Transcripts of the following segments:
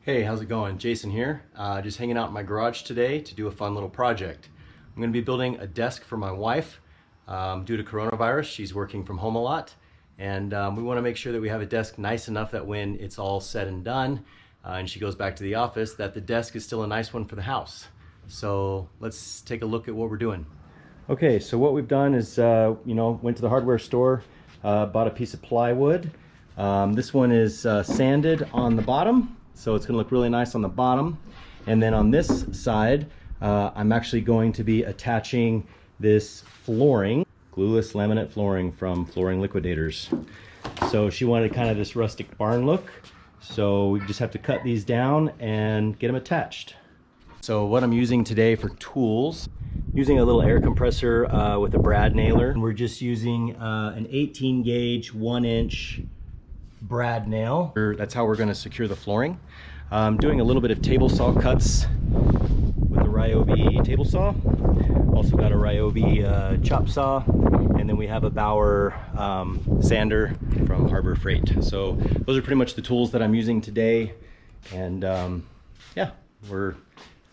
Hey, how's it going? Jason here. Just hanging out in my garage today to do a fun little project. I'm going to be building a desk for my wife. Due to coronavirus, she's working from home a lot, and we want to make sure that we have a desk nice enough that when it's all said and done and she goes back to the office, that the desk is still a nice one for the house. So let's take a look at what we're doing. Okay, so what we've done is, went to the hardware store, bought a piece of plywood. This one is sanded on the bottom, so it's going to look really nice on the bottom. And then on this side, I'm actually going to be attaching this flooring, glueless laminate flooring from Flooring Liquidators. So she wanted kind of this rustic barn look, so we just have to cut these down and get them attached. So what I'm using today for tools, using a little air compressor with a brad nailer. We're just using an 18 gauge 1-inch brad nail. That's how we're going to secure the flooring. Doing a little bit of table saw cuts with a Ryobi table saw. Also got a Ryobi chop saw, and then we have a Bauer sander from Harbor Freight. So those are pretty much the tools that I'm using today, and yeah, we're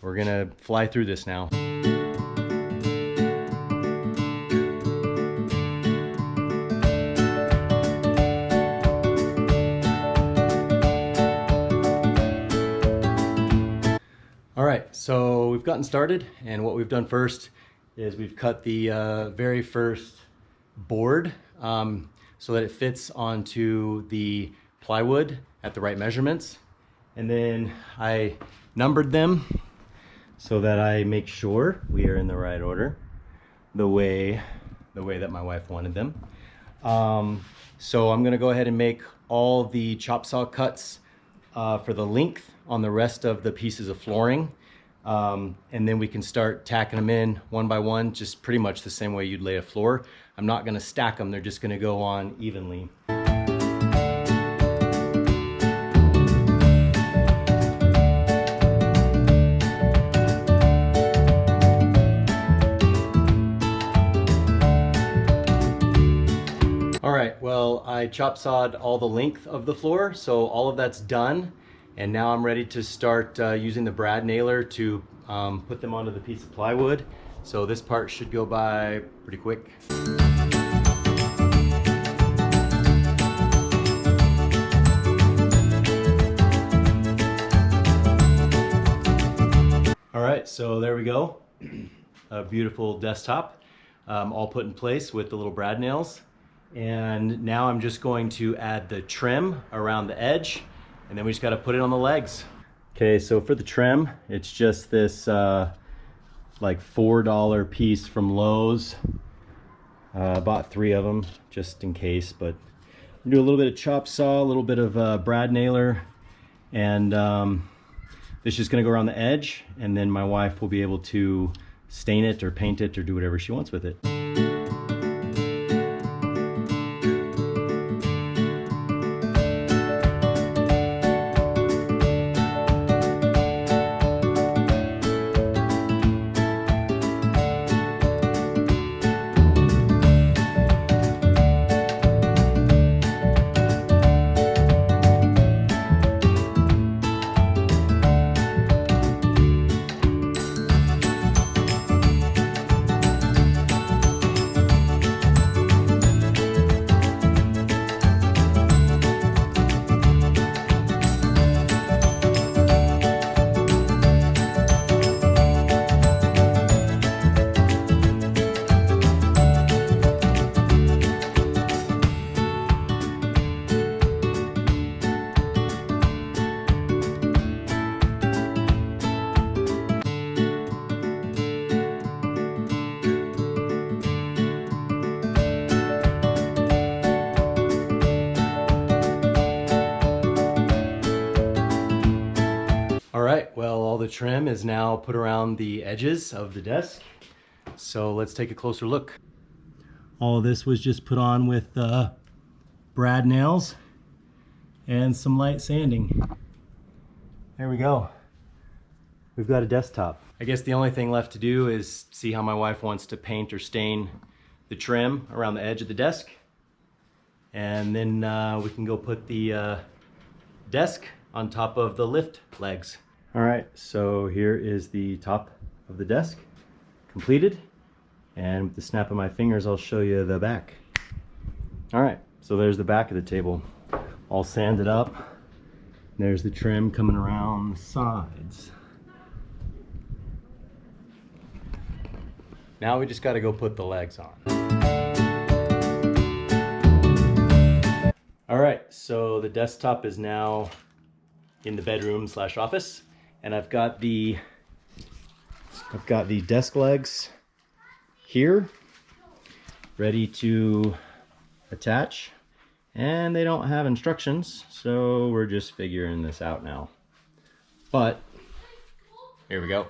gonna fly through this now. All right, so we've gotten started, and what we've done first is we've cut the very first board so that it fits onto the plywood at the right measurements. And then I numbered them so that I make sure we are in the right order, the way that my wife wanted them. So I'm gonna go ahead and make all the chop saw cuts for the length on the rest of the pieces of flooring, and then we can start tacking them in one by one, just pretty much the same way you'd lay a floor. I'm not going to stack them, they're just going to go on evenly. All right, well, I chop sawed all the length of the floor, so all of that's done. And now I'm ready to start using the brad nailer to put them onto the piece of plywood. So this part should go by pretty quick. All right, so there we go. A beautiful desktop, all put in place with the little brad nails. And now I'm just going to add the trim around the edge, and then we just got to put it on the legs. Okay, so for the trim, it's just this like $4 piece from Lowe's. Bought 3 of them just in case, but do a little bit of chop saw, a little bit of brad nailer, and this is just gonna go around the edge, and then my wife will be able to stain it or paint it or do whatever she wants with it. All right, well, all the trim is now put around the edges of the desk. So let's take a closer look. All of this was just put on with brad nails and some light sanding. There we go. We've got a desktop. I guess the only thing left to do is see how my wife wants to paint or stain the trim around the edge of the desk. And then we can go put the desk on top of the lift legs. All right, so here is the top of the desk completed. And with the snap of my fingers, I'll show you the back. All right, so there's the back of the table, all sanded up. There's the trim coming around the sides. Now we just got to go put the legs on. All right, so the desktop is now in the bedroom / office, and I've got the desk legs here ready to attach, and they don't have instructions, so we're just figuring this out now. But here we go.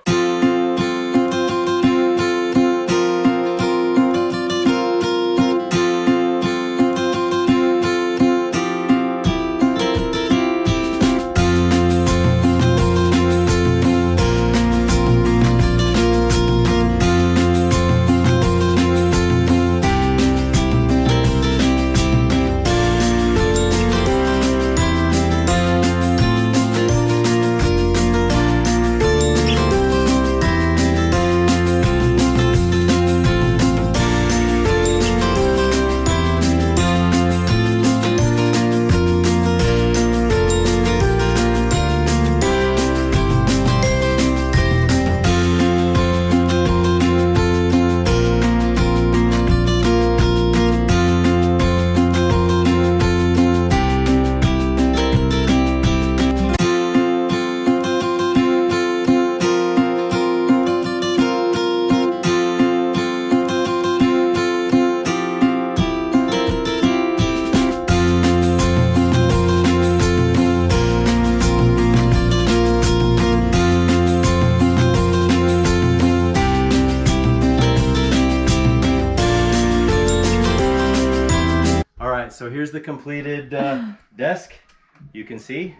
So here's the completed desk. You can see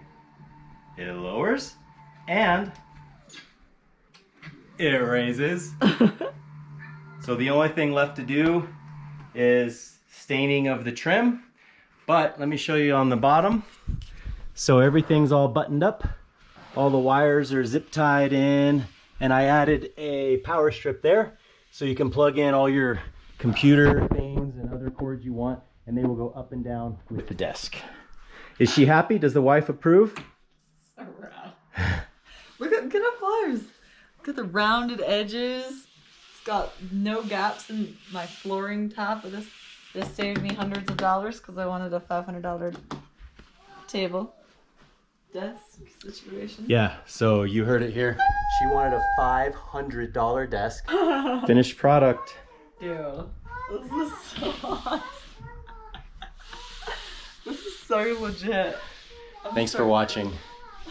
it lowers and it raises. So the only thing left to do is staining of the trim. But let me show you on the bottom. So everything's all buttoned up. All the wires are zip tied in, and I added a power strip there so you can plug in all your computer things and other cords you want, and they will go up and down with the desk. Is she happy? Does the wife approve? So round. Look at how pliers. Look at the rounded edges. It's got no gaps in my flooring top of this. This saved me hundreds of dollars because I wanted a $500 table desk situation. Yeah, so you heard it here. She wanted a $500 desk. Finished product. Dude, this is so awesome. This is so legit. Thanks for watching.